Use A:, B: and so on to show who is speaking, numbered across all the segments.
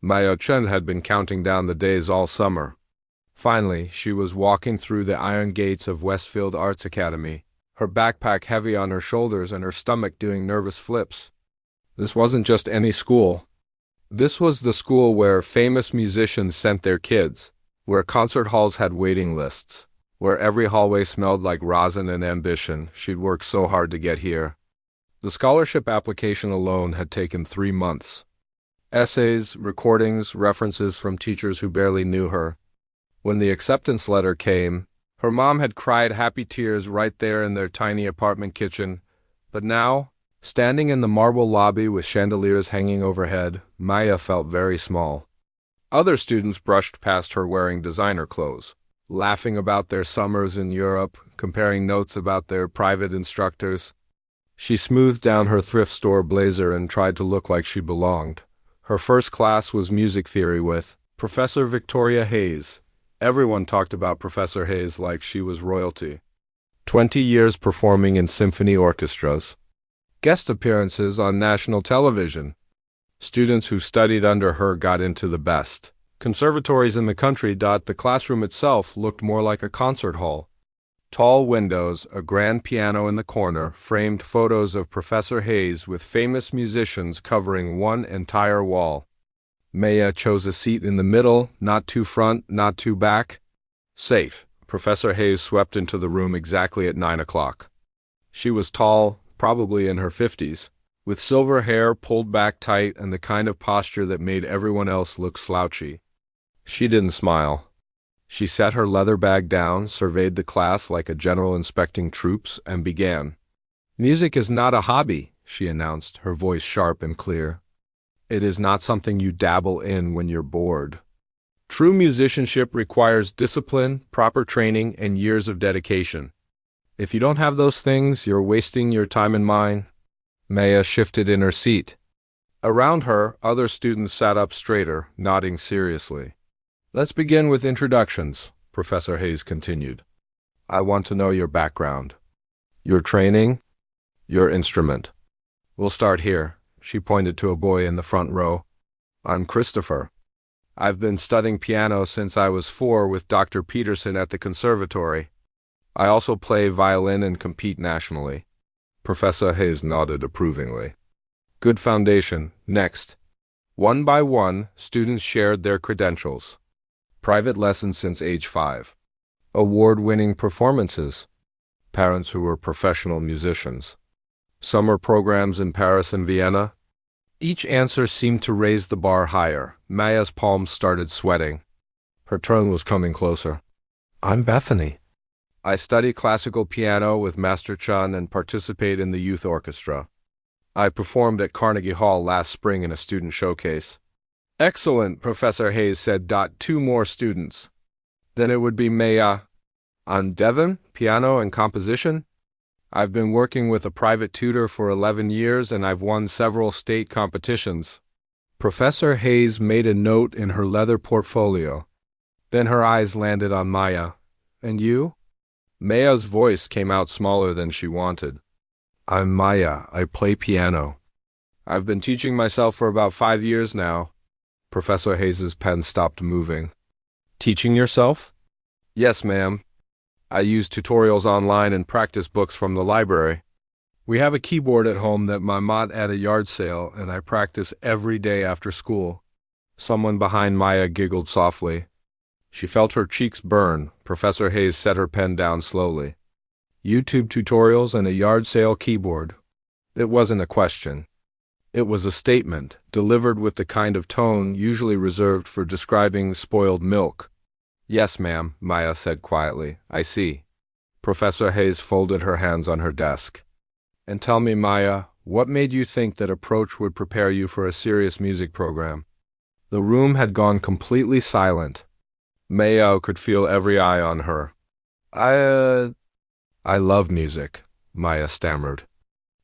A: Maya Chen had been counting down the days all summer. Finally, she was walking through the iron gates of Westfield Arts Academy, her backpack heavy on her shoulders and her stomach doing nervous flips. This wasn't just any school. This was the school where famous musicians sent their kids, where concert halls had waiting lists, where every hallway smelled like rosin and ambition. She'd worked so hard to get here. The scholarship application alone had taken 3 months. Essays, recordings, references from teachers who barely knew her. When the acceptance letter came, her mom had cried happy tears right there in their tiny apartment kitchen. But now, standing in the marble lobby with chandeliers hanging overhead, Maya felt very small. Other students brushed past her wearing designer clothes, laughing about their summers in Europe, comparing notes about their private instructors. She smoothed down her thrift store blazer and tried to look like she belonged. Her first class was music theory with Professor Victoria Hayes. Everyone talked about Professor Hayes like she was royalty. 20 years performing in symphony orchestras. Guest appearances on national television. Students who studied under her got into the best conservatories in the country. The classroom itself looked more like a concert hall. Tall windows, a grand piano in the corner, framed photos of Professor Hayes with famous musicians covering one entire wall. Maya chose a seat in the middle, not too front, not too back. Safe. Professor Hayes swept into the room exactly at 9 o'clock. She was tall, probably in her 50s, with silver hair pulled back tight and the kind of posture that made everyone else look slouchy. She didn't smile. She set her leather bag down, surveyed the class like a general inspecting troops, and began. "Music is not a hobby," she announced, her voice sharp and clear. "It is not something you dabble in when you're bored. True musicianship requires discipline, proper training, and years of dedication. If you don't have those things, you're wasting your time and mine." Maya shifted in her seat. Around her, other students sat up straighter, nodding seriously. "Let's begin with introductions," Professor Hayes continued. "I want to know your background, your training, your instrument. We'll start here." She pointed to a boy in the front row. "I'm Christopher. I've been studying piano since I was 4 with Dr. Peterson at the conservatory. I also play violin and compete nationally." Professor Hayes nodded approvingly. "Good foundation. Next." One by one, students shared their credentials. Private lessons since age 5. Award-winning performances. Parents who were professional musicians. Summer programs in Paris and Vienna. Each answer seemed to raise the bar higher. Maya's palms started sweating. Her turn was coming closer. "I'm Bethany. I study classical piano with Master Chun and participate in the youth orchestra. I performed at Carnegie Hall last spring in a student showcase." "Excellent," Professor Hayes said. 2 more students. "Then it would be Maya." "I'm Devon, piano and composition. I've been working with a private tutor for 11 years and I've won several state competitions." Professor Hayes made a note in her leather portfolio. Then her eyes landed on Maya. "And you?" Maya's voice came out smaller than she wanted. "I'm Maya. I play piano. I've been teaching myself for about 5 years now." Professor Hayes's pen stopped moving. "Teaching yourself?" "Yes, ma'am. I use tutorials online and practice books from the library. We have a keyboard at home that my mom at a yard sale, and I practice every day after school." Someone behind Maya giggled softly. She felt her cheeks burn. Professor Hayes set her pen down slowly. YouTube tutorials and a yard sale keyboard. It wasn't a question. It was a statement, delivered with the kind of tone usually reserved for describing spoiled milk. "Yes, ma'am," Maya said quietly. "I see." Professor Hayes folded her hands on her desk. "And tell me, Maya, what made you think that approach would prepare you for a serious music program?" The room had gone completely silent. Maya could feel every eye on her. I love music," Maya stammered.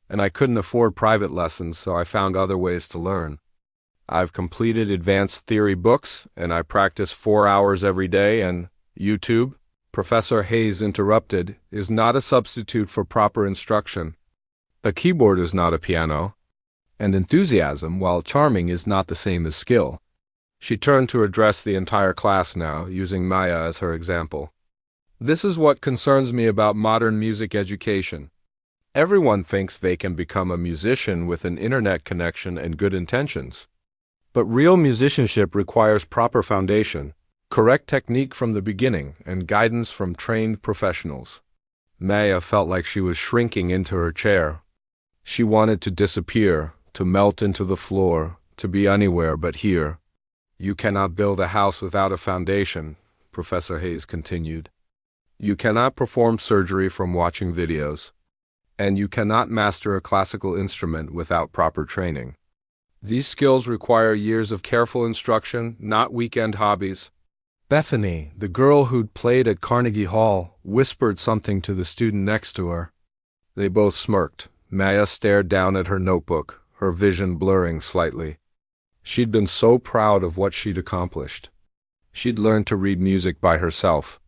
A: "And I couldn't afford private lessons, so I found other ways to learn. I've completed advanced theory books, and I practice 4 hours every day, and YouTube," Professor Hayes interrupted, "is not a substitute for proper instruction. A keyboard is not a piano, and enthusiasm, while charming, is not the same as skill." She turned to address the entire class now, using Maya as her example. This is what concerns me about modern music education. Everyone thinks they can become a musician with an internet connection and good intentions. But real musicianship requires proper foundation, correct technique from the beginning, and guidance from trained professionals. Maya felt like she was shrinking into her chair. She wanted to disappear, to melt into the floor, to be anywhere but here. You cannot build a house without a foundation, Professor Hayes continued. You cannot perform surgery from watching videos. And you cannot master a classical instrument without proper training. These skills require years of careful instruction, not weekend hobbies. Bethany, the girl who'd played at Carnegie Hall, whispered something to the student next to her. They both smirked. Maya stared down at her notebook, her vision blurring slightly. She'd been so proud of what she'd accomplished. She'd learned to read music by herself.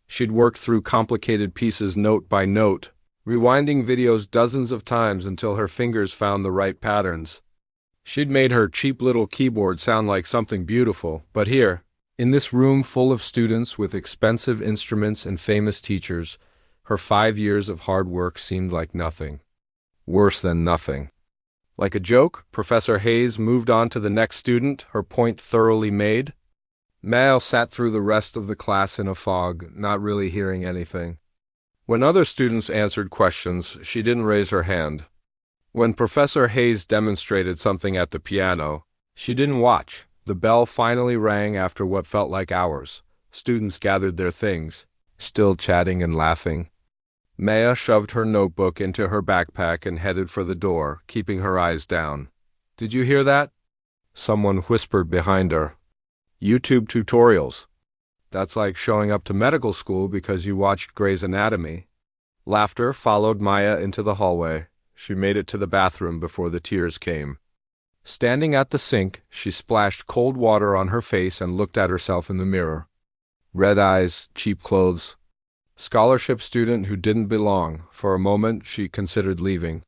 A: She'd worked through complicated pieces note by note, rewinding videos dozens of times until her fingers found the right patterns. She'd made her cheap little keyboard sound like something beautiful, but here, in this room full of students with expensive instruments and famous teachers, her 5 years of hard work seemed like nothing. Worse than nothing. Like a joke, Professor Hayes moved on to the next student, her point thoroughly made. Maya sat through the rest of the class in a fog, not really hearing anything. When other students answered questions, she didn't raise her hand. When Professor Hayes demonstrated something at the piano, she didn't watch. The bell finally rang after what felt like hours. Students gathered their things, still chatting and laughing. Maya shoved her notebook into her backpack and headed for the door, keeping her eyes down. "Did you hear that?" Someone whispered behind her. "YouTube tutorials. That's like showing up to medical school because you watched Grey's Anatomy." Laughter followed Maya into the hallway. She made it to the bathroom before the tears came. Standing at the sink, she splashed cold water on her face and looked at herself in the mirror. Red eyes, cheap clothes. Scholarship student who didn't belong. For a moment, she considered leaving.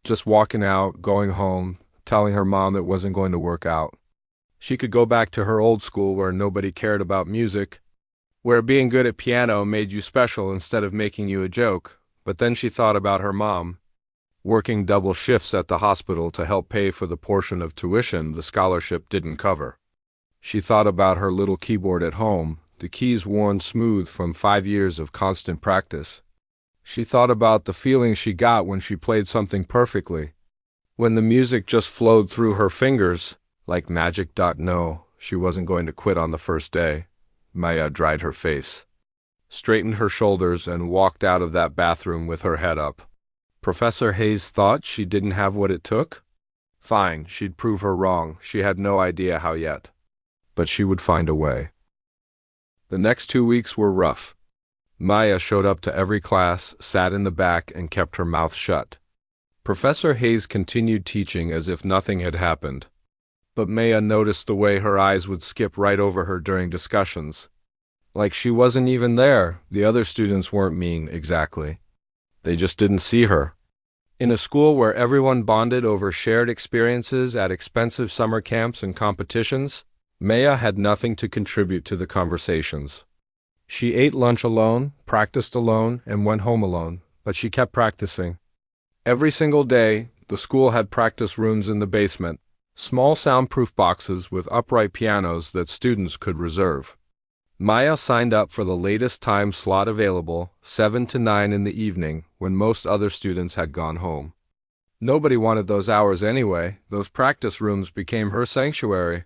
A: Just walking out, going home, telling her mom it wasn't going to work out. She could go back to her old school where nobody cared about music, where being good at piano made you special instead of making you a joke. But then she thought about her mom, working double shifts at the hospital to help pay for the portion of tuition the scholarship didn't cover. She thought about her little keyboard at home, the keys worn smooth from 5 years of constant practice. She thought about the feeling she got when she played something perfectly, when the music just flowed through her fingers like magic. No, she wasn't going to quit on the first day. Maya dried her face, straightened her shoulders, and walked out of that bathroom with her head up. Professor Hayes thought she didn't have what it took? Fine, she'd prove her wrong. She had no idea how yet. But she would find a way. The next 2 weeks were rough. Maya showed up to every class, sat in the back, and kept her mouth shut. Professor Hayes continued teaching as if nothing had happened. But Maya noticed the way her eyes would skip right over her during discussions. Like she wasn't even there. The other students weren't mean, exactly. They just didn't see her. In a school where everyone bonded over shared experiences at expensive summer camps and competitions, Maya had nothing to contribute to the conversations. She ate lunch alone, practiced alone, and went home alone, but she kept practicing. Every single day, the school had practice rooms in the basement, small soundproof boxes with upright pianos that students could reserve. Maya signed up for the latest time slot available, 7 to 9 in the evening, when most other students had gone home. Nobody wanted those hours anyway. Those practice rooms became her sanctuary.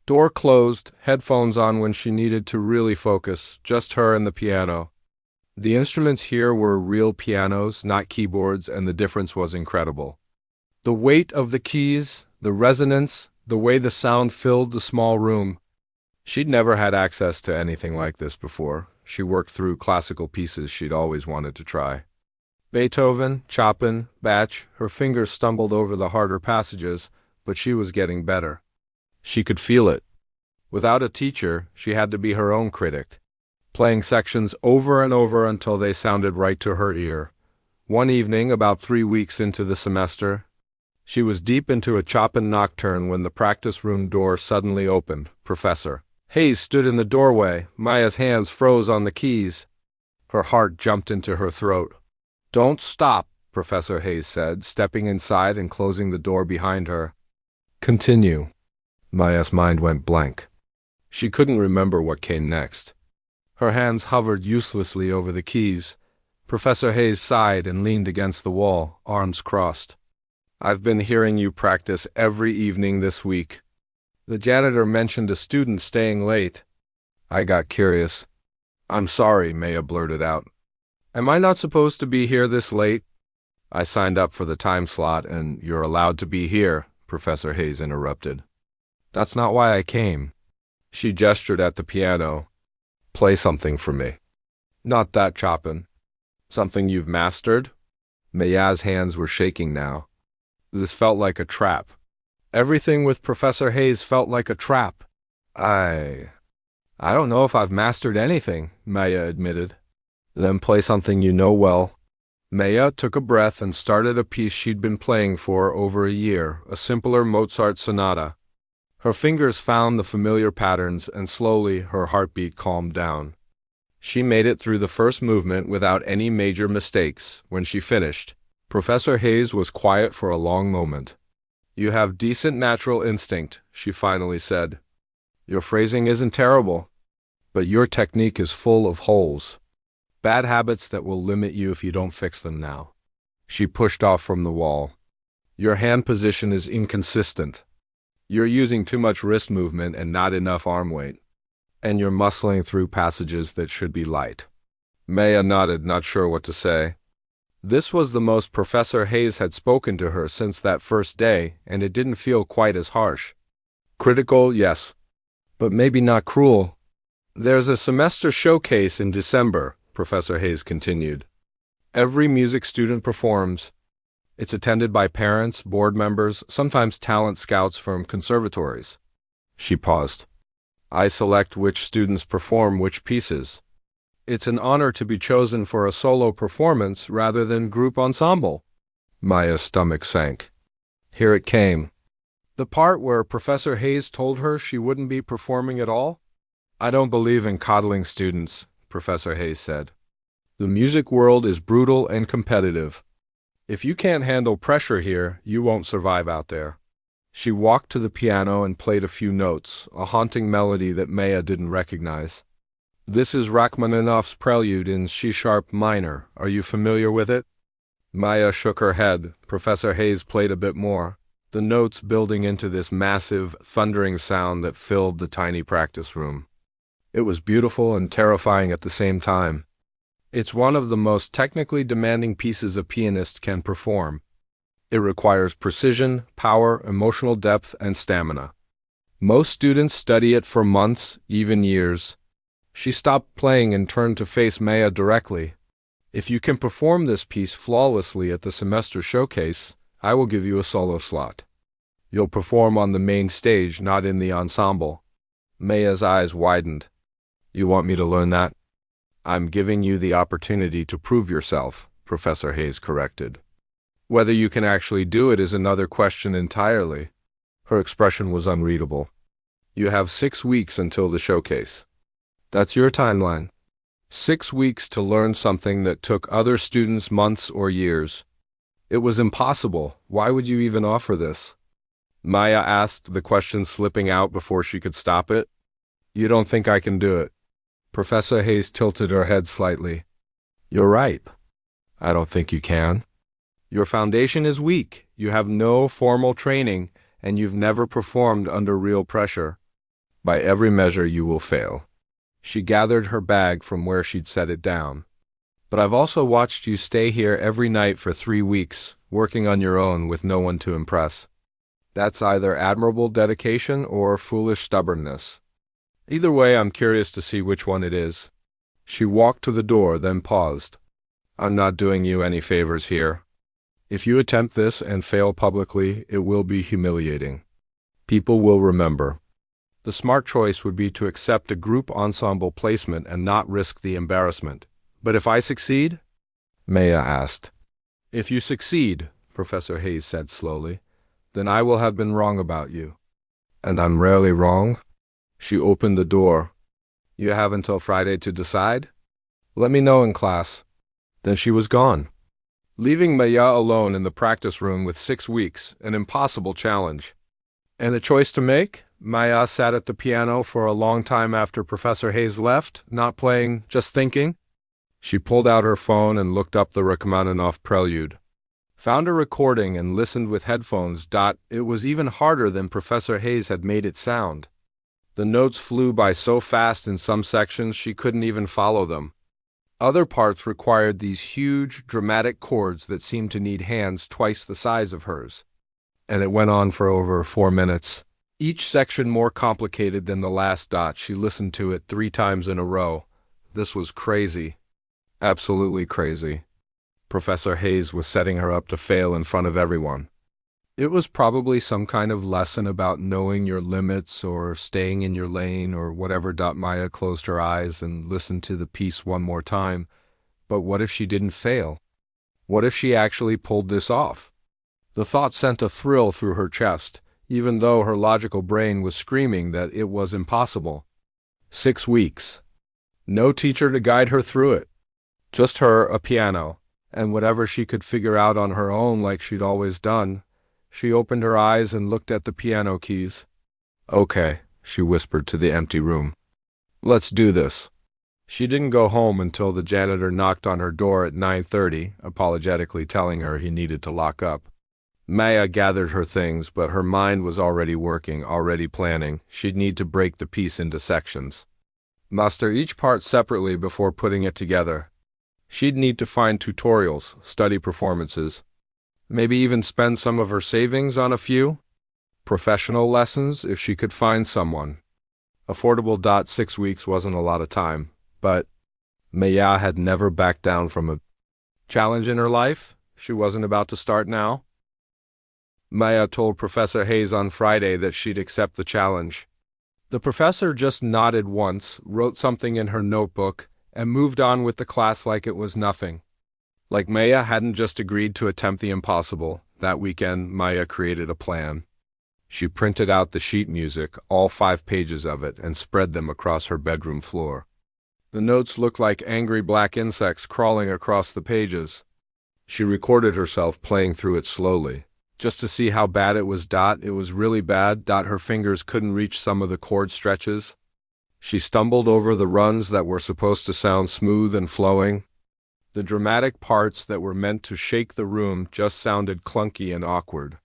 A: Door closed, headphones on when she needed to really focus, just her and the piano. The instruments here were real pianos, not keyboards, and the difference was incredible. The weight of the keys, the resonance, the way the sound filled the small room. She'd never had access to anything like this before. She worked through classical pieces she'd always wanted to try. Beethoven, Chopin, Bach. Her fingers stumbled over the harder passages, but she was getting better. She could feel it. Without a teacher, she had to be her own critic, playing sections over and over until they sounded right to her ear. One evening, about 3 weeks into the semester, She was deep into a Chopin nocturne when the practice room door suddenly opened. Professor Hayes stood in the doorway. Maya's hands froze on the keys. Her heart jumped into her throat. "Don't stop," Professor Hayes said, stepping inside and closing the door behind her. "Continue." Maya's mind went blank. She couldn't remember what came next. Her hands hovered uselessly over the keys. Professor Hayes sighed and leaned against the wall, arms crossed. "I've been hearing you practice every evening this week. The janitor mentioned a student staying late." I got curious. "I'm sorry," Maya blurted out. "Am I not supposed to be here this late?" "I signed up for the time slot, and you're allowed to be here," Professor Hayes interrupted. "That's not why I came." She gestured at the piano. "Play something for me." "Not that, Chopin." "Something you've mastered?" Maya's hands were shaking now. This felt like a trap. Everything with Professor Hayes felt like a trap. I don't know if I've mastered anything," Maya admitted. "Then play something you know well." Maya took a breath and started a piece she'd been playing for over a year, a simpler Mozart sonata. Her fingers found the familiar patterns, and slowly her heartbeat calmed down. She made it through the first movement without any major mistakes. When she finished, Professor Hayes was quiet for a long moment. "You have decent natural instinct," she finally said. "Your phrasing isn't terrible, but your technique is full of holes. Bad habits that will limit you if you don't fix them now." She pushed off from the wall. "Your hand position is inconsistent. You're using too much wrist movement and not enough arm weight. And you're muscling through passages that should be light." Maya nodded, not sure what to say. This was the most Professor Hayes had spoken to her since that first day, and it didn't feel quite as harsh. Critical, yes, but maybe not cruel. "There's a semester showcase in December," Professor Hayes continued. "Every music student performs. It's attended by parents, board members, sometimes talent scouts from conservatories." She paused. "I select which students perform which pieces. It's an honor to be chosen for a solo performance rather than group ensemble." Maya's stomach sank. Here it came. The part where Professor Hayes told her she wouldn't be performing at all? "I don't believe in coddling students," Professor Hayes said. "The music world is brutal and competitive. If you can't handle pressure here, you won't survive out there." She walked to the piano and played a few notes, a haunting melody that Maya didn't recognize. "This is Rachmaninoff's Prelude in C-sharp minor. Are you familiar with it?" Maya shook her head. Professor Hayes played a bit more, the notes building into this massive, thundering sound that filled the tiny practice room. It was beautiful and terrifying at the same time. It's one of the most technically demanding pieces a pianist can perform. It requires precision, power, emotional depth, and stamina. Most students study it for months, even years. She stopped playing and turned to face Maya directly. "If you can perform this piece flawlessly at the semester showcase, I will give you a solo slot. You'll perform on the main stage, not in the ensemble." Maya's eyes widened. "You want me to learn that?" "I'm giving you the opportunity to prove yourself," Professor Hayes corrected. "Whether you can actually do it is another question entirely." Her expression was unreadable. "You have 6 weeks until the showcase. That's your timeline. 6 weeks to learn something that took other students months or years. It was impossible. Why would you even offer this?" Maya asked, the question slipping out before she could stop it. "You don't think I can do it?" Professor Hayes tilted her head slightly. "You're right. I don't think you can. Your foundation is weak. You have no formal training, and you've never performed under real pressure. By every measure, you will fail." She gathered her bag from where she'd set it down. "But I've also watched you stay here every night for 3 weeks, working on your own with no one to impress. That's either admirable dedication or foolish stubbornness. Either way, I'm curious to see which one it is." She walked to the door, then paused. "I'm not doing you any favors here. If you attempt this and fail publicly, it will be humiliating. People will remember. The smart choice would be to accept a group ensemble placement and not risk the embarrassment. But if I succeed?" Maya asked. "If you succeed," Professor Hayes said slowly, Then I will have been wrong about you. And I'm rarely wrong. She opened the door. You have until Friday to decide? Let me know in class. Then she was gone, leaving Maya alone in the practice room with 6 weeks, an impossible challenge. And a choice to make? Maya sat at the piano for a long time after Professor Hayes left, not playing, just thinking. She pulled out her phone and looked up the Rachmaninoff prelude. Found a recording and listened with headphones. It was even harder than Professor Hayes had made it sound. The notes flew by so fast in some sections she couldn't even follow them. Other parts required these huge, dramatic chords that seemed to need hands twice the size of hers. And it went on for over 4 minutes. Each section more complicated than the last. She listened to it 3 times in a row. This was crazy. Absolutely crazy. Professor Hayes was setting her up to fail in front of everyone. It was probably some kind of lesson about knowing your limits or staying in your lane or whatever. Maya closed her eyes and listened to the piece one more time. But what if she didn't fail? What if she actually pulled this off? The thought sent a thrill through her chest, even though her logical brain was screaming that it was impossible. 6 weeks. No teacher to guide her through it. Just her, a piano, and whatever she could figure out on her own like she'd always done. She opened her eyes and looked at the piano keys. Okay, she whispered to the empty room. Let's do this. She didn't go home until the janitor knocked on her door at 9:30, apologetically telling her he needed to lock up. Maya gathered her things, but her mind was already working, already planning. She'd need to break the piece into sections. Master each part separately before putting it together. She'd need to find tutorials, study performances. Maybe even spend some of her savings on a few professional lessons if she could find someone. Affordable. 6 weeks wasn't a lot of time, but Maya had never backed down from a challenge in her life. She wasn't about to start now. Maya told Professor Hayes on Friday that she'd accept the challenge. The professor just nodded once, wrote something in her notebook, and moved on with the class like it was nothing. Like Maya hadn't just agreed to attempt the impossible. That weekend, Maya created a plan. She printed out the sheet music, all 5 pages of it, and spread them across her bedroom floor. The notes looked like angry black insects crawling across the pages. She recorded herself playing through it slowly, just to see how bad it was. It was really bad. Her fingers couldn't reach some of the chord stretches. She stumbled over the runs that were supposed to sound smooth and flowing. The dramatic parts that were meant to shake the room just sounded clunky and awkward.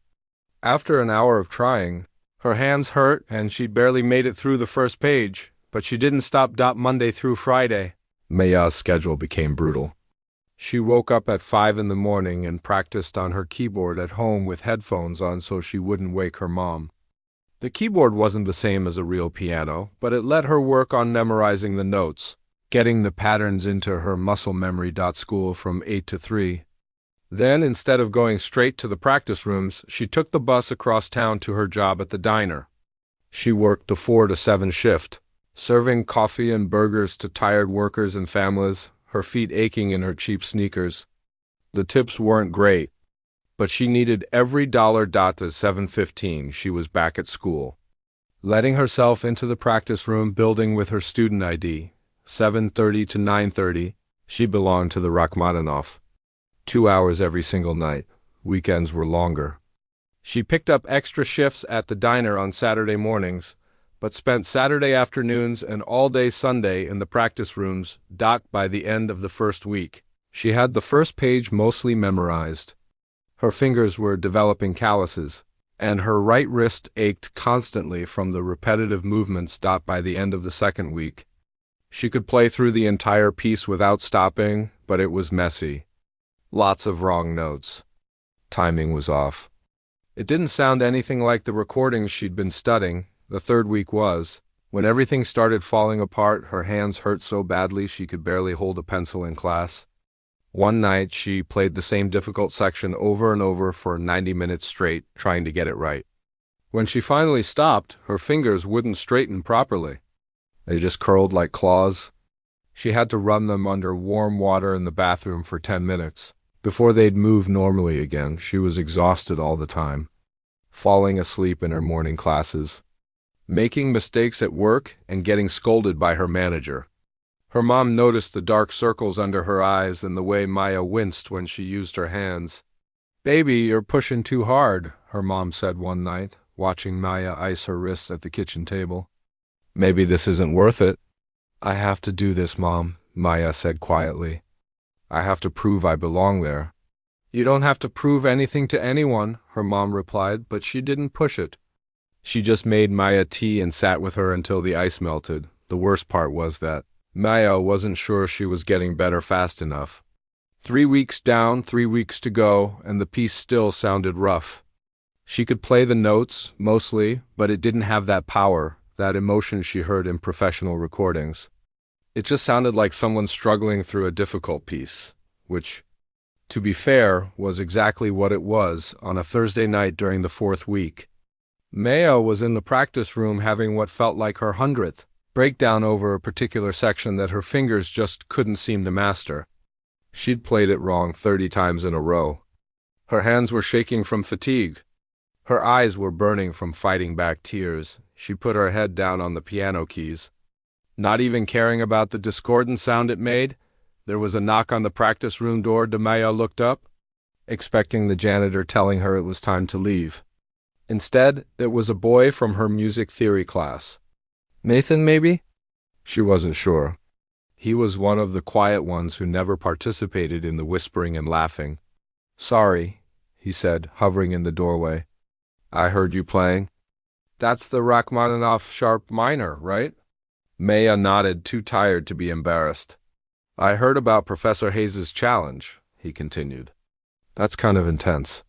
A: After an hour of trying, her hands hurt and she'd barely made it through the first page, but she didn't stop. Monday through Friday. Maya's schedule became brutal. She woke up at 5 in the morning and practiced on her keyboard at home with headphones on so she wouldn't wake her mom. The keyboard wasn't the same as a real piano, but it let her work on memorizing the notes, getting the patterns into her muscle memory. School from 8 to 3. Then, instead of going straight to the practice rooms, she took the bus across town to her job at the diner. She worked the 4 to 7 shift, serving coffee and burgers to tired workers and families, her feet aching in her cheap sneakers. The tips weren't great, but she needed every dollar. At 7:15, she was back at school, letting herself into the practice room building with her student ID. 7:30 to 9:30, she belonged to the Rachmaninoff. 2 hours every single night. Weekends were longer. She picked up extra shifts at the diner on Saturday mornings, but spent Saturday afternoons and all day Sunday in the practice rooms. By the end of the first week, she had the first page mostly memorized. Her fingers were developing calluses, and her right wrist ached constantly from the repetitive movements. By the end of the second week, she could play through the entire piece without stopping, but it was messy. Lots of wrong notes. Timing was off. It didn't sound anything like the recordings she'd been studying. The third week was. When everything started falling apart, her hands hurt so badly she could barely hold a pencil in class. One night, she played the same difficult section over and over for 90 minutes straight, trying to get it right. When she finally stopped, her fingers wouldn't straighten properly. They just curled like claws. She had to run them under warm water in the bathroom for 10 minutes before they'd move normally again. She was exhausted all the time. falling asleep in her morning classes, making mistakes at work, and getting scolded by her manager. Her mom noticed the dark circles under her eyes and the way Maya winced when she used her hands. "Baby, you're pushing too hard," her mom said one night, watching Maya ice her wrists at the kitchen table. "Maybe this isn't worth it." "I have to do this, Mom," Maya said quietly. "I have to prove I belong there." "You don't have to prove anything to anyone," her mom replied, but she didn't push it. She just made Maya tea and sat with her until the ice melted. The worst part was that Maya wasn't sure she was getting better fast enough. 3 weeks down, 3 weeks to go, and the piece still sounded rough. She could play the notes, mostly, but it didn't have that power, that emotion she heard in professional recordings. It just sounded like someone struggling through a difficult piece, which, to be fair, was exactly what it was on a Thursday night during the 4th week. Maya was in the practice room having what felt like her 100th breakdown over a particular section that her fingers just couldn't seem to master. She'd played it wrong 30 times in a row. Her hands were shaking from fatigue. Her eyes were burning from fighting back tears. She put her head down on the piano keys. Not even caring about the discordant sound it made, there was a knock on the practice room door. Maya looked up, expecting the janitor telling her it was time to leave. Instead, it was a boy from her music theory class. Nathan, maybe? She wasn't sure. He was one of the quiet ones who never participated in the whispering and laughing. "Sorry," he said, hovering in the doorway. "I heard you playing." "That's the Rachmaninoff sharp minor, right?" Maya nodded, too tired to be embarrassed. "I heard about Professor Hayes's challenge," he continued. "That's kind of intense."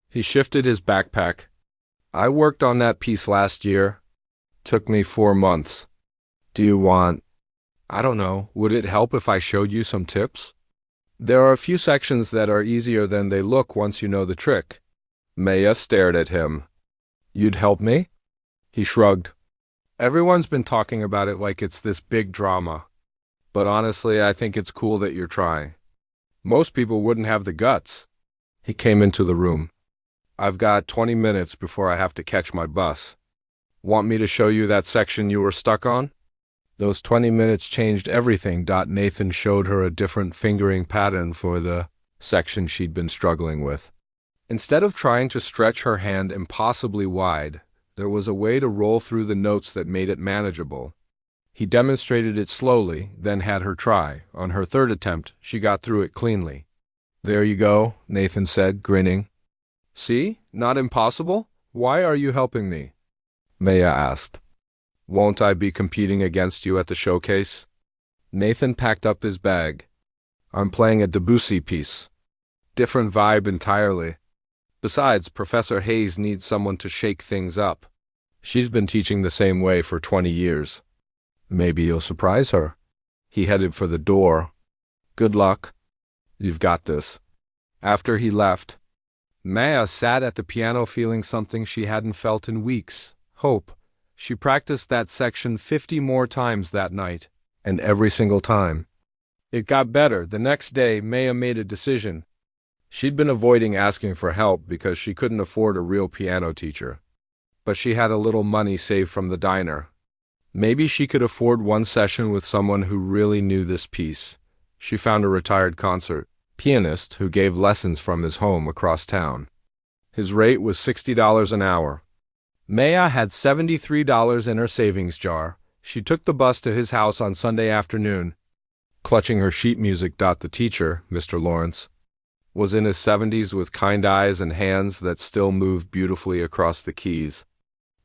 A: He shifted his backpack. "I worked on that piece last year. Took me 4 months. Do you want... I don't know, would it help if I showed you some tips? There are a few sections that are easier than they look once you know the trick." Maya stared at him. "You'd help me?" He shrugged. "Everyone's been talking about it like it's this big drama. But honestly, I think it's cool that you're trying. Most people wouldn't have the guts." He came into the room. "I've got 20 minutes before I have to catch my bus. Want me to show you that section you were stuck on?" Those 20 minutes changed everything. Nathan showed her a different fingering pattern for the section she'd been struggling with. Instead of trying to stretch her hand impossibly wide, there was a way to roll through the notes that made it manageable. He demonstrated it slowly, then had her try. On her 3rd attempt, she got through it cleanly. "There you go," Nathan said, grinning. "See? Not impossible? Why are you helping me?" Maya asked. "Won't I be competing against you at the showcase?" Nathan packed up his bag. "I'm playing a Debussy piece. Different vibe entirely. Besides, Professor Hayes needs someone to shake things up. She's been teaching the same way for 20 years. Maybe you'll surprise her." He headed for the door. "Good luck. You've got this." After he left, Maya sat at the piano feeling something she hadn't felt in weeks: hope. She practiced that section 50 more times that night, and every single time it got better. The next day, Maya made a decision. She'd been avoiding asking for help because she couldn't afford a real piano teacher. But she had a little money saved from the diner. Maybe she could afford one session with someone who really knew this piece. She found a retired concert pianist who gave lessons from his home across town. His rate was $60 an hour. Maya had $73 in her savings jar. She took the bus to his house on Sunday afternoon. Clutching her sheet music. The teacher, Mr. Lawrence, was in his 70s with kind eyes and hands that still moved beautifully across the keys.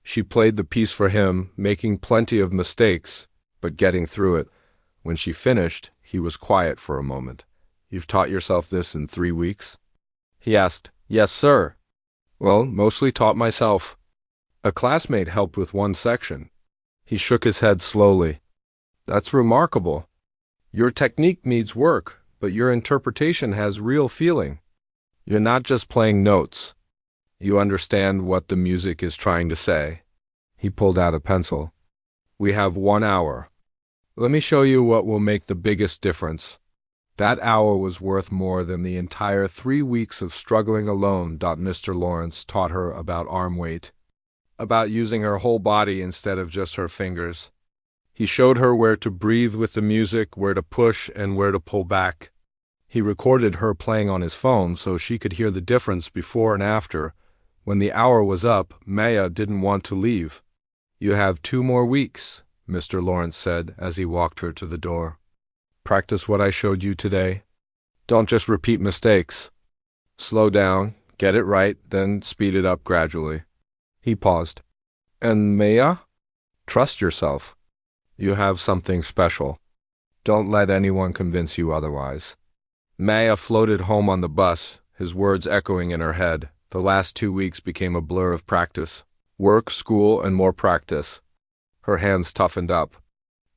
A: She played the piece for him, making plenty of mistakes, but getting through it. When she finished, he was quiet for a moment. "You've taught yourself this in 3 weeks?" he asked. "Yes, sir." "Well, mostly taught myself. A classmate helped with one section." He shook his head slowly. "That's remarkable. Your technique needs work, but your interpretation has real feeling. You're not just playing notes. You understand what the music is trying to say." He pulled out a pencil. "We have 1 hour. Let me show you what will make the biggest difference." That hour was worth more than the entire 3 weeks of struggling alone. Mr. Lawrence taught her about arm weight, about using her whole body instead of just her fingers. He showed her where to breathe with the music, where to push and where to pull back. He recorded her playing on his phone so she could hear the difference before and after. When the hour was up, Maya didn't want to leave. "You have 2 more weeks," Mr. Lawrence said as he walked her to the door. "Practice what I showed you today. Don't just repeat mistakes. Slow down, get it right, then speed it up gradually." He paused. "And Maya? Trust yourself. You have something special. Don't let anyone convince you otherwise." Maya floated home on the bus, his words echoing in her head. The last 2 weeks became a blur of practice. Work, school, and more practice. Her hands toughened up.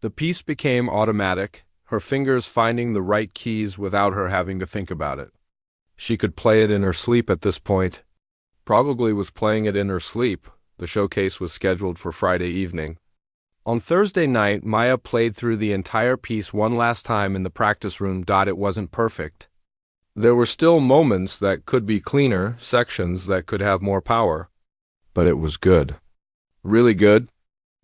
A: The piece became automatic, her fingers finding the right keys without her having to think about it. She could play it in her sleep at this point. Probably was playing it in her sleep. The showcase was scheduled for Friday evening. On Thursday night, Maya played through the entire piece one last time in the practice room. It wasn't perfect. There were still moments that could be cleaner, sections that could have more power. But it was good. Really good.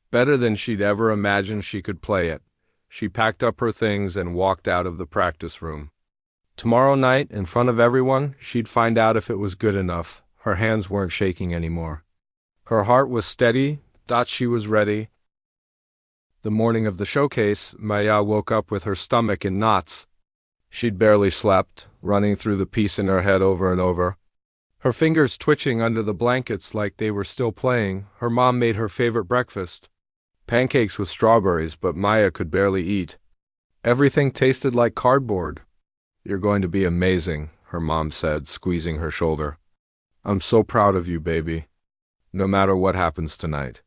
A: Better than she'd ever imagined she could play it. She packed up her things and walked out of the practice room. Tomorrow night, in front of everyone, she'd find out if it was good enough. Her hands weren't shaking anymore. Her heart was steady. She was ready. The morning of the showcase, Maya woke up with her stomach in knots. She'd barely slept, running through the piece in her head over and over. Her fingers twitching under the blankets like they were still playing. Her mom made her favorite breakfast. Pancakes with strawberries, but Maya could barely eat. Everything tasted like cardboard. "You're going to be amazing," her mom said, squeezing her shoulder. "I'm so proud of you, baby. No matter what happens tonight."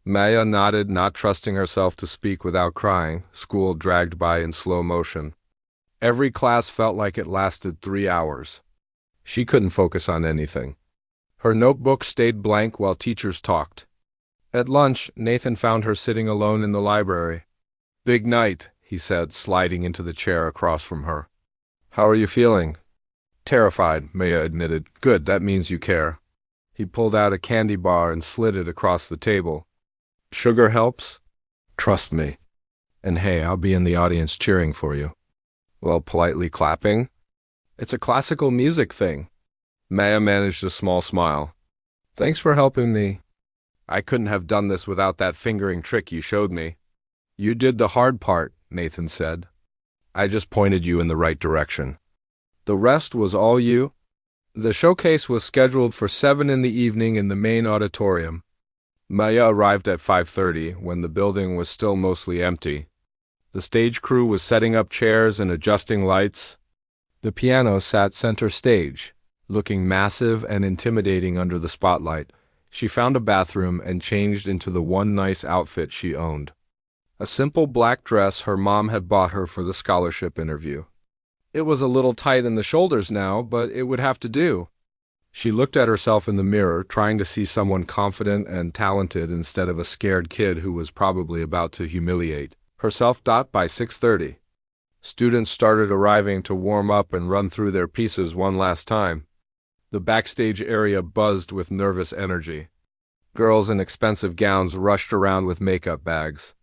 A: Maya nodded, not trusting herself to speak without crying. School dragged by in slow motion. Every class felt like it lasted 3 hours. She couldn't focus on anything. Her notebook stayed blank while teachers talked. At lunch, Nathan found her sitting alone in the library. "Big night," he said, sliding into the chair across from her. "How are you feeling?" "Terrified," Maya admitted. "Good, that means you care." He pulled out a candy bar and slid it across the table. "Sugar helps? Trust me. And hey, I'll be in the audience cheering for you." While politely clapping. "It's a classical music thing." Maya managed a small smile. "Thanks for helping me. I couldn't have done this without that fingering trick you showed me." "You did the hard part," Nathan said. "I just pointed you in the right direction. The rest was all you." The showcase was scheduled for 7 in the evening in the main auditorium. Maya arrived at 5:30 when the building was still mostly empty. The stage crew was setting up chairs and adjusting lights. The piano sat center stage, looking massive and intimidating under the spotlight. She found a bathroom and changed into the one nice outfit she owned. A simple black dress her mom had bought her for the scholarship interview. It was a little tight in the shoulders now, but it would have to do. She looked at herself in the mirror, trying to see someone confident and talented instead of a scared kid who was probably about to humiliate herself. By 6:30, students started arriving to warm up and run through their pieces one last time. The backstage area buzzed with nervous energy. Girls in expensive gowns rushed around with makeup bags.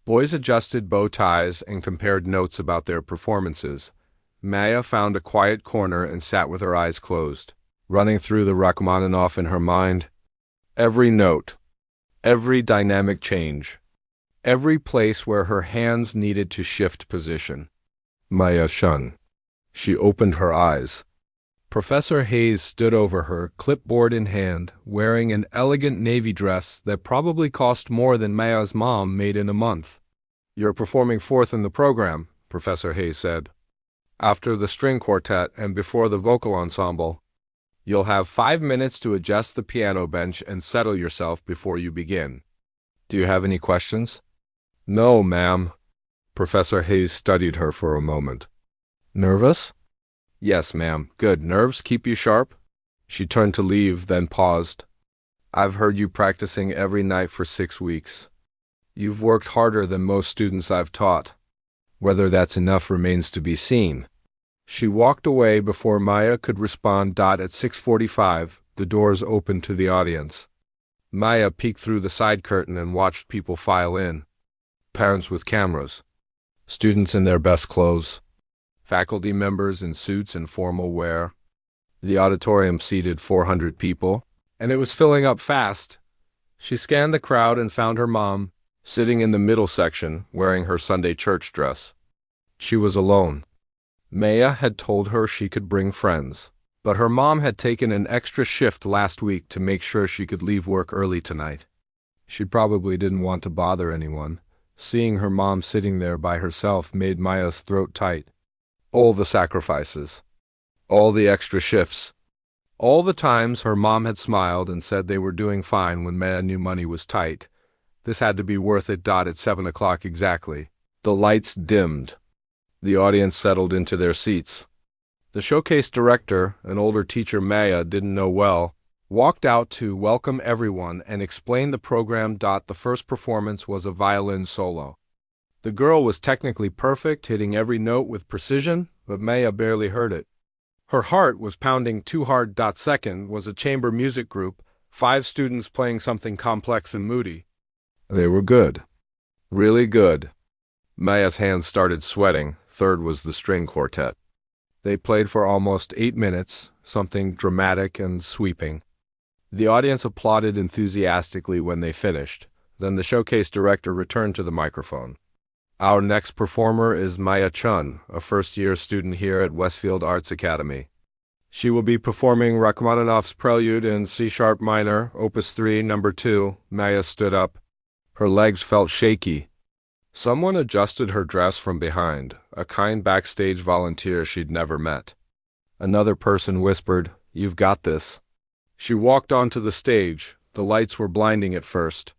A: Boys adjusted bow ties and compared notes about their performances. Maya found a quiet corner and sat with her eyes closed, running through the Rachmaninoff in her mind. Every note, every dynamic change, every place where her hands needed to shift position. Maya shun. She opened her eyes. Professor Hayes stood over her, clipboard in hand, wearing an elegant navy dress that probably cost more than Maya's mom made in a month. "You're performing 4th in the program," Professor Hayes said. "After the string quartet and before the vocal ensemble. You'll have 5 minutes to adjust the piano bench and settle yourself before you begin. Do you have any questions?" "No, ma'am." Professor Hayes studied her for a moment. "Nervous?" "Yes, ma'am." "Good. Nerves keep you sharp?" She turned to leave, then paused. "I've heard you practicing every night for 6 weeks. You've worked harder than most students I've taught. Whether that's enough remains to be seen." She walked away before Maya could respond. At 6:45, the doors opened to the audience. Maya peeked through the side curtain and watched people file in. Parents with cameras, students in their best clothes, faculty members in suits and formal wear. The auditorium seated 400 people, and it was filling up fast. She scanned the crowd and found her mom, sitting in the middle section, wearing her Sunday church dress. She was alone. Maya had told her she could bring friends, but her mom had taken an extra shift last week to make sure she could leave work early tonight. She probably didn't want to bother anyone. Seeing her mom sitting there by herself made Maya's throat tight. All the sacrifices, all the extra shifts, all the times her mom had smiled and said they were doing fine when Maya knew money was tight. This had to be worth it. At 7 o'clock exactly, the lights dimmed. The audience settled into their seats. The showcase director, an older teacher Maya didn't know well, walked out to welcome everyone and explain the program. The first performance was a violin solo. The girl was technically perfect, hitting every note with precision, but Maya barely heard it. Her heart was pounding too hard. Second was a chamber music group, 5 students playing something complex and moody. They were good. Really good. Maya's hands started sweating. Third was the string quartet. They played for almost 8 minutes, something dramatic and sweeping. The audience applauded enthusiastically when they finished. Then the showcase director returned to the microphone. Our next performer is Maya Chun, a first-year student here at Westfield Arts Academy. She will be performing Rachmaninoff's Prelude in C-sharp minor, Opus 3, number 2. Maya stood up. Her legs felt shaky. Someone adjusted her dress from behind, a kind backstage volunteer she'd never met. Another person whispered, "You've got this." She walked onto the stage. The lights were blinding at first.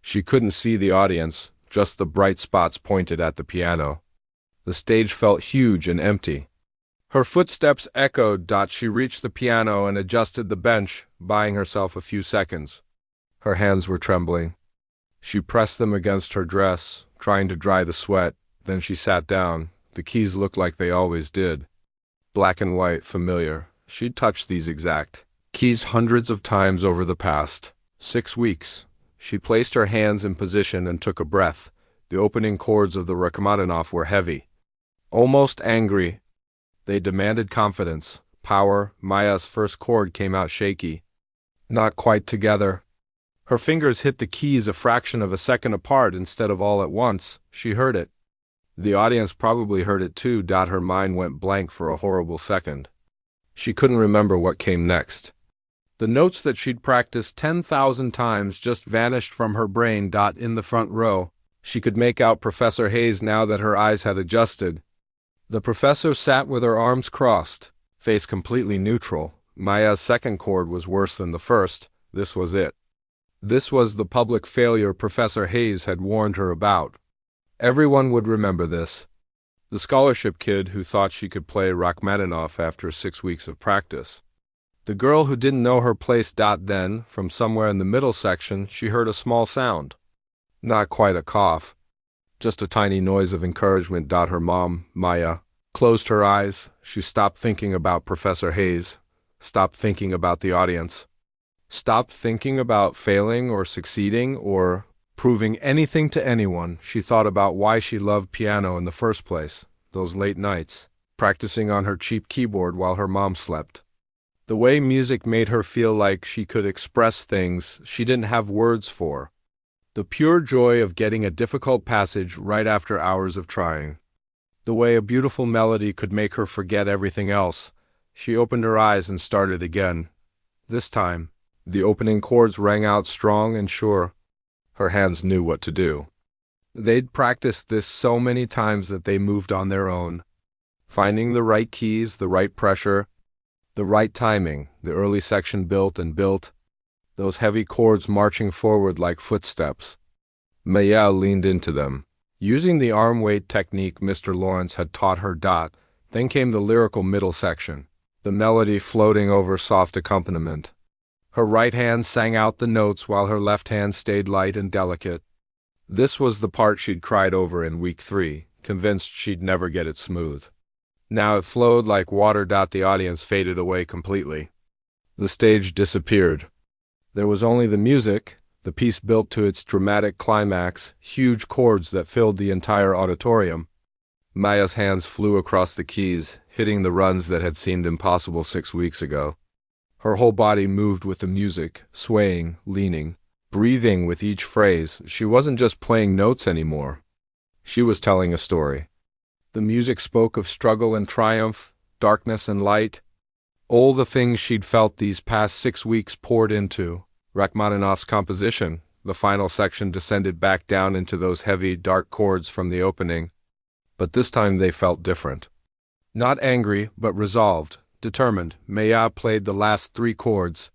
A: She couldn't see the audience, just the bright spots pointed at the piano. The stage felt huge and empty. Her footsteps echoed. She reached the piano and adjusted the bench, buying herself a few seconds. Her hands were trembling. She pressed them against her dress, trying to dry the sweat. Then she sat down. The keys looked like they always did. Black and white, familiar. She'd touched these exact keys hundreds of times over the past 6 weeks. She placed her hands in position and took a breath. The opening chords of the Rachmaninoff were heavy, almost angry. They demanded confidence, power. Maya's first chord came out shaky, not quite together. Her fingers hit the keys a fraction of a second apart instead of all at once. She heard it. The audience probably heard it too. Her mind went blank for a horrible second. She couldn't remember what came next. The notes that she'd practiced 10,000 times just vanished from her brain. In the front row, she could make out Professor Hayes now that her eyes had adjusted. The professor sat with her arms crossed, face completely neutral. Maya's second chord was worse than the first. This was it. This was the public failure Professor Hayes had warned her about. Everyone would remember this. The scholarship kid who thought she could play Rachmaninoff after 6 weeks of practice. The girl who didn't know her place. Then, from somewhere in the middle section, she heard a small sound. Not quite a cough, just a tiny noise of encouragement. Her mom, Maya, closed her eyes. She stopped thinking about Professor Hayes, stopped thinking about the audience, stopped thinking about failing or succeeding or proving anything to anyone. She thought about why she loved piano in the first place, those late nights, practicing on her cheap keyboard while her mom slept. The way music made her feel like she could express things she didn't have words for. The pure joy of getting a difficult passage right after hours of trying. The way a beautiful melody could make her forget everything else. She opened her eyes and started again. This time, the opening chords rang out strong and sure. Her hands knew what to do. They'd practiced this so many times that they moved on their own. Finding the right keys, the right pressure, the right timing. The early section built and built. Those heavy chords marching forward like footsteps. Maya leaned into them, using the arm weight technique Mr. Lawrence had taught her. Then came the lyrical middle section, the melody floating over soft accompaniment. Her right hand sang out the notes while her left hand stayed light and delicate. This was the part she'd cried over in week 3, convinced she'd never get it smooth. Now it flowed like water. The audience faded away completely. The stage disappeared. There was only the music, the piece built to its dramatic climax, huge chords that filled the entire auditorium. Maya's hands flew across the keys, hitting the runs that had seemed impossible 6 weeks ago. Her whole body moved with the music, swaying, leaning, breathing with each phrase. She wasn't just playing notes anymore. She was telling a story. The music spoke of struggle and triumph, darkness and light. All the things she'd felt these past 6 weeks poured into Rachmaninoff's composition. The final section descended back down into those heavy, dark chords from the opening. But this time they felt different. Not angry, but resolved, determined. Maya played the last 3 chords,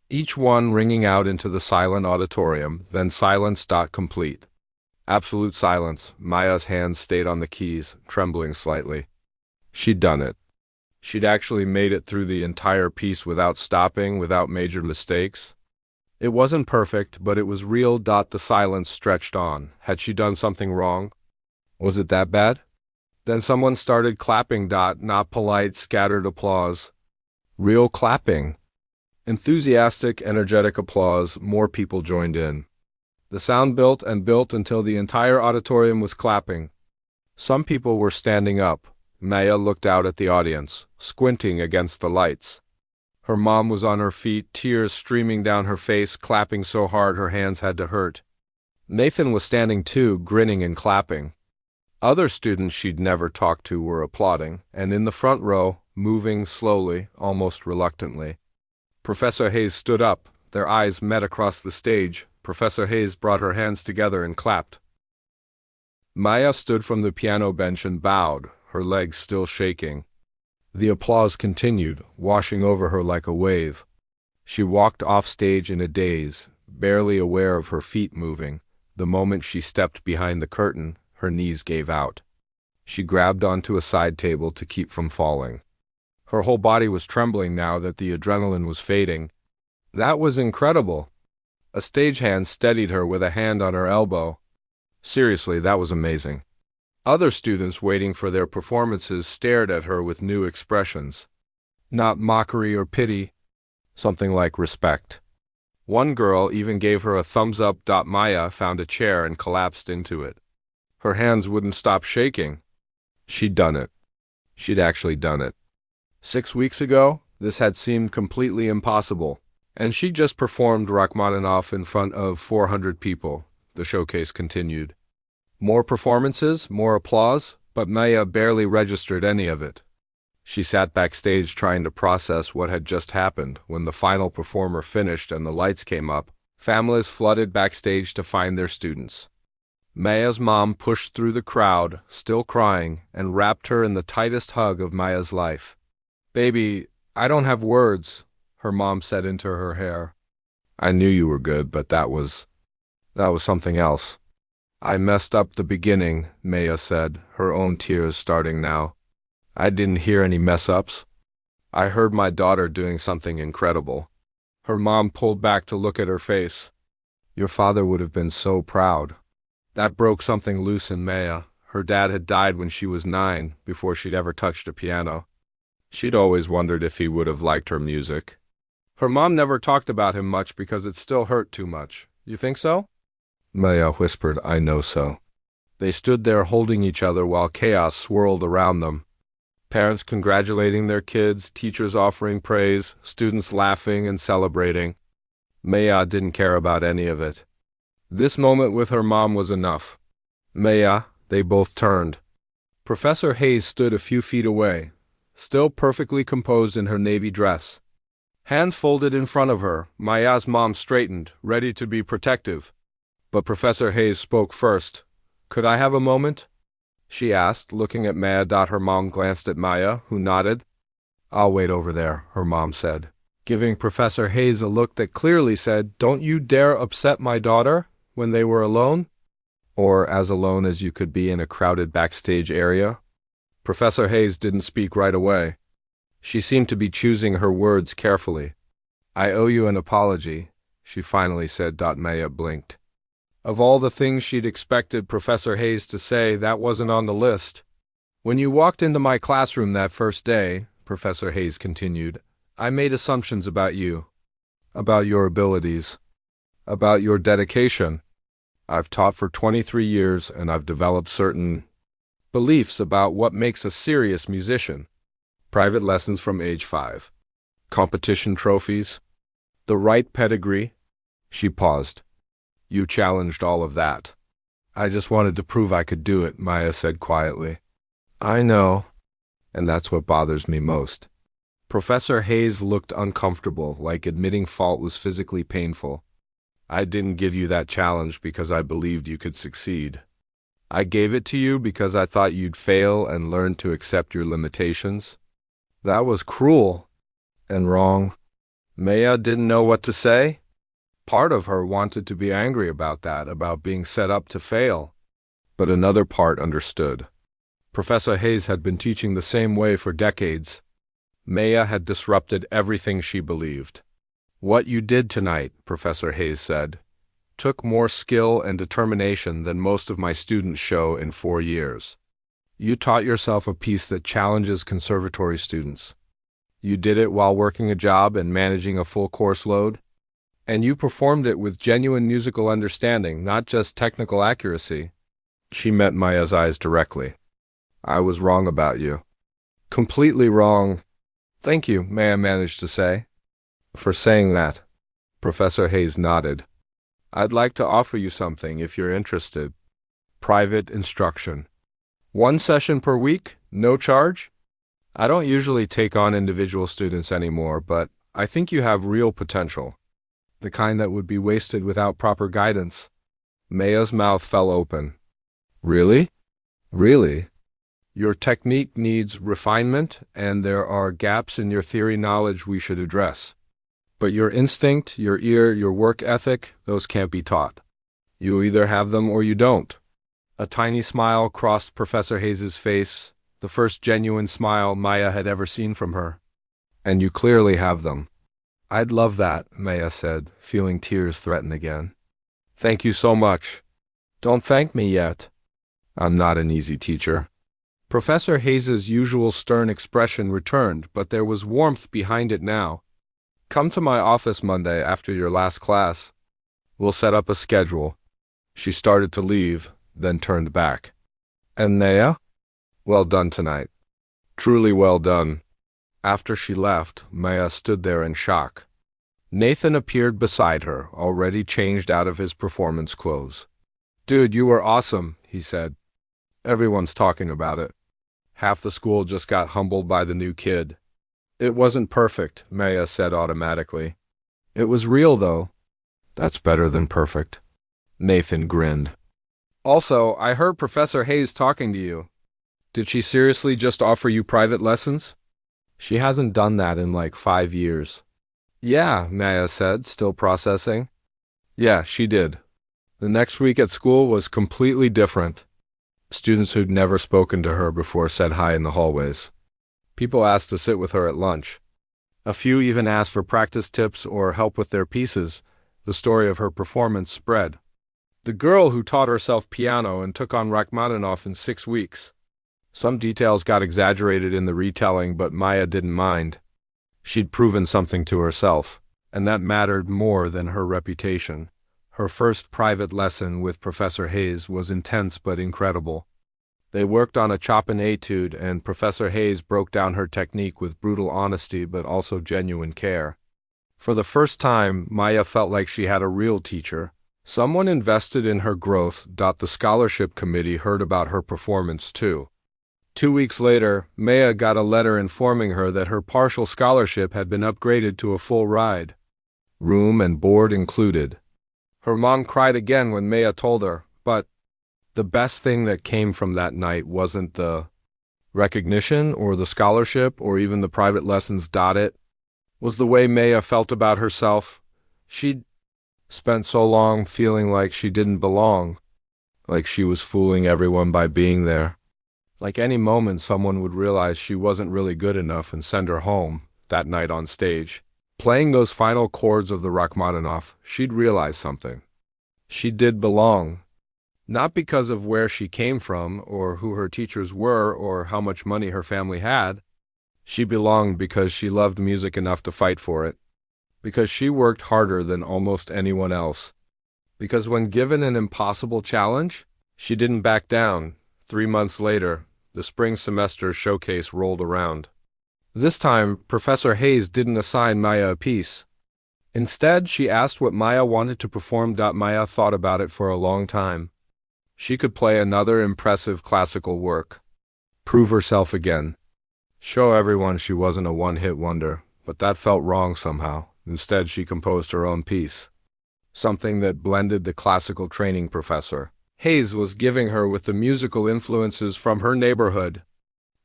A: each one ringing out into the silent auditorium, then silence. Complete. Absolute silence. Maya's hands stayed on the keys, trembling slightly. She'd done it. She'd actually made it through the entire piece without stopping, without major mistakes. It wasn't perfect, but it was real. The silence stretched on. Had she done something wrong? Was it that bad? Then someone started clapping. Not polite, scattered applause. Real clapping. Enthusiastic, energetic applause. More people joined in. The sound built and built until the entire auditorium was clapping. Some people were standing up. Maya looked out at the audience, squinting against the lights. Her mom was on her feet, tears streaming down her face, clapping so hard her hands had to hurt. Nathan was standing too, grinning and clapping. Other students she'd never talked to were applauding, and in the front row, moving slowly, almost reluctantly, Professor Hayes stood up. Their eyes met across the stage. Professor Hayes brought her hands together and clapped. Maya stood from the piano bench and bowed, her legs still shaking. The applause continued, washing over her like a wave. She walked off stage in a daze, barely aware of her feet moving. The moment she stepped behind the curtain, her knees gave out. She grabbed onto a side table to keep from falling. Her whole body was trembling now that the adrenaline was fading. That was incredible. A stagehand steadied her with a hand on her elbow. Seriously, that was amazing. Other students waiting for their performances stared at her with new expressions. Not mockery or pity, something like respect. One girl even gave her a thumbs up. Maya found a chair and collapsed into it. Her hands wouldn't stop shaking. She'd done it. She'd actually done it. 6 weeks ago, this had seemed completely impossible, and she just performed Rachmaninoff in front of 400 people. The showcase continued. More performances, more applause, but Maya barely registered any of it. She sat backstage trying to process what had just happened. When the final performer finished and the lights came up, families flooded backstage to find their students. Maya's mom pushed through the crowd, still crying, and wrapped her in the tightest hug of Maya's life. "Baby, I don't have words," her mom said into her hair. "I knew you were good, but that was something else." "I messed up the beginning," Maya said, her own tears starting now. "I didn't hear any mess-ups. I heard my daughter doing something incredible." Her mom pulled back to look at her face. "Your father would have been so proud." That broke something loose in Maya. Her dad had died when she was 9, before she'd ever touched a piano. She'd always wondered if he would have liked her music. Her mom never talked about him much because it still hurt too much. "You think so?" Maya whispered, "I know so." They stood there holding each other while chaos swirled around them. Parents congratulating their kids, teachers offering praise, students laughing and celebrating. Maya didn't care about any of it. This moment with her mom was enough. "Maya," they both turned. Professor Hayes stood a few feet away, still perfectly composed in her navy dress. Hands folded in front of her, Maya's mom straightened, ready to be protective. But Professor Hayes spoke first. "Could I have a moment?" she asked, looking at Maya. Her mom glanced at Maya, who nodded. "I'll wait over there," her mom said, giving Professor Hayes a look that clearly said, "Don't you dare upset my daughter," when they were alone, or as alone as you could be in a crowded backstage area. Professor Hayes didn't speak right away. She seemed to be choosing her words carefully. "I owe you an apology," she finally said. Maya blinked. Of all the things she'd expected Professor Hayes to say, that wasn't on the list. When you walked into my classroom that first day, Professor Hayes continued, I made assumptions about you, about your abilities, about your dedication. I've taught for 23 years and I've developed certain beliefs about what makes a serious musician. Private lessons from age 5. Competition trophies. The right pedigree. She paused. You challenged all of that. I just wanted to prove I could do it, Maya said quietly. I know, and that's what bothers me most. Professor Hayes looked uncomfortable, like admitting fault was physically painful. I didn't give you that challenge because I believed you could succeed. I gave it to you because I thought you'd fail and learn to accept your limitations. That was cruel and wrong. Maya didn't know what to say. Part of her wanted to be angry about that, about being set up to fail. But another part understood. Professor Hayes had been teaching the same way for decades. Maya had disrupted everything she believed. What you did tonight, Professor Hayes said, took more skill and determination than most of my students show in 4 years. You taught yourself a piece that challenges conservatory students. You did it while working a job and managing a full course load. And you performed it with genuine musical understanding, not just technical accuracy. She met Maya's eyes directly. I was wrong about you. Completely wrong. Thank you, Maya managed to say. For saying that. Professor Hayes nodded. I'd like to offer you something if you're interested. Private instruction. 1 session per week, no charge? I don't usually take on individual students anymore, but I think you have real potential. The kind that would be wasted without proper guidance. Maya's mouth fell open. Really? Really? Your technique needs refinement, and there are gaps in your theory knowledge we should address. But your instinct, your ear, your work ethic, those can't be taught. You either have them or you don't. A tiny smile crossed Professor Hayes's face, the first genuine smile Maya had ever seen from her. And you clearly have them. I'd love that, Maya said, feeling tears threaten again. Thank you so much. Don't thank me yet. I'm not an easy teacher. Professor Hayes's usual stern expression returned, but there was warmth behind it now. Come to my office Monday after your last class. We'll set up a schedule. She started to leave, then turned back. And Naya? Well done tonight. Truly well done. After she left, Maya stood there in shock. Nathan appeared beside her, already changed out of his performance clothes. Dude, you were awesome, he said. Everyone's talking about it. Half the school just got humbled by the new kid. It wasn't perfect, Maya said automatically. It was real, though. That's better than perfect. Nathan grinned. Also, I heard Professor Hayes talking to you. Did she seriously just offer you private lessons? She hasn't done that in like 5 years. Yeah, Maya said, still processing. Yeah, she did. The next week at school was completely different. Students who'd never spoken to her before said hi in the hallways. People asked to sit with her at lunch. A few even asked for practice tips or help with their pieces. The story of her performance spread. The girl who taught herself piano and took on Rachmaninoff in 6 weeks. Some details got exaggerated in the retelling, but Maya didn't mind. She'd proven something to herself, and that mattered more than her reputation. Her first private lesson with Professor Hayes was intense but incredible. They worked on a Chopin etude, and Professor Hayes broke down her technique with brutal honesty but also genuine care. For the first time, Maya felt like she had a real teacher. Someone invested in her growth. The scholarship committee heard about her performance too. 2 weeks later, Maya got a letter informing her that her partial scholarship had been upgraded to a full ride. Room and board included. Her mom cried again when Maya told her, but the best thing that came from that night wasn't the recognition or the scholarship or even the private lessons. It was the way Maya felt about herself. She'd spent so long feeling like she didn't belong, like she was fooling everyone by being there. Like any moment someone would realize she wasn't really good enough and send her home. That night on stage, playing those final chords of the Rachmaninoff, she'd realize something. She did belong. Not because of where she came from, or who her teachers were, or how much money her family had. She belonged because she loved music enough to fight for it. Because she worked harder than almost anyone else. Because when given an impossible challenge, she didn't back down. 3 months later, the spring semester showcase rolled around. This time, Professor Hayes didn't assign Maya a piece. Instead, she asked what Maya wanted to perform. Maya thought about it for a long time. She could play another impressive classical work. Prove herself again. Show everyone she wasn't a one-hit wonder, but that felt wrong somehow. Instead, she composed her own piece. Something that blended the classical training Professor Hayes was giving her with the musical influences from her neighborhood.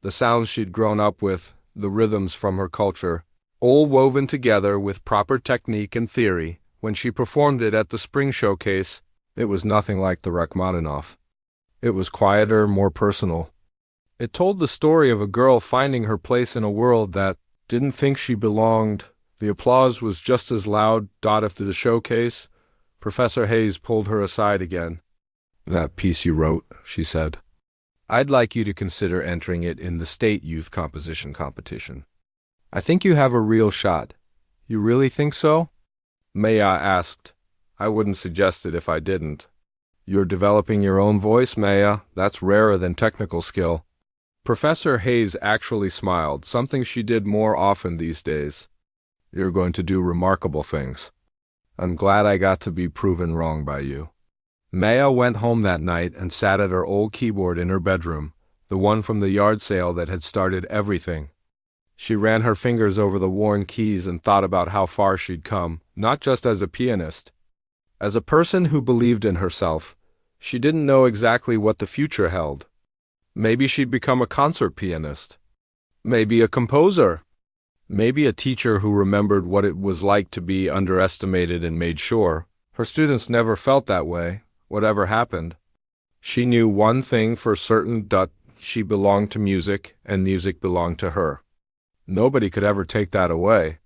A: The sounds she'd grown up with, the rhythms from her culture, all woven together with proper technique and theory. When she performed it at the spring showcase, it was nothing like the Rachmaninoff. It was quieter, more personal. It told the story of a girl finding her place in a world that didn't think she belonged. The applause was just as loud. After the showcase, Professor Hayes pulled her aside again. "That piece you wrote," she said. "I'd like you to consider entering it in the state youth composition competition. I think you have a real shot." "You really think so?" Maya asked. "I wouldn't suggest it if I didn't." "You're developing your own voice, Maya. That's rarer than technical skill." Professor Hayes actually smiled, something she did more often these days. "You're going to do remarkable things. I'm glad I got to be proven wrong by you." Maya went home that night and sat at her old keyboard in her bedroom, the one from the yard sale that had started everything. She ran her fingers over the worn keys and thought about how far she'd come, not just as a pianist. As a person who believed in herself, she didn't know exactly what the future held. Maybe she'd become a concert pianist. Maybe a composer. Maybe a teacher who remembered what it was like to be underestimated and made sure her students never felt that way, whatever happened. She knew one thing for certain: she belonged to music, and music belonged to her. Nobody could ever take that away.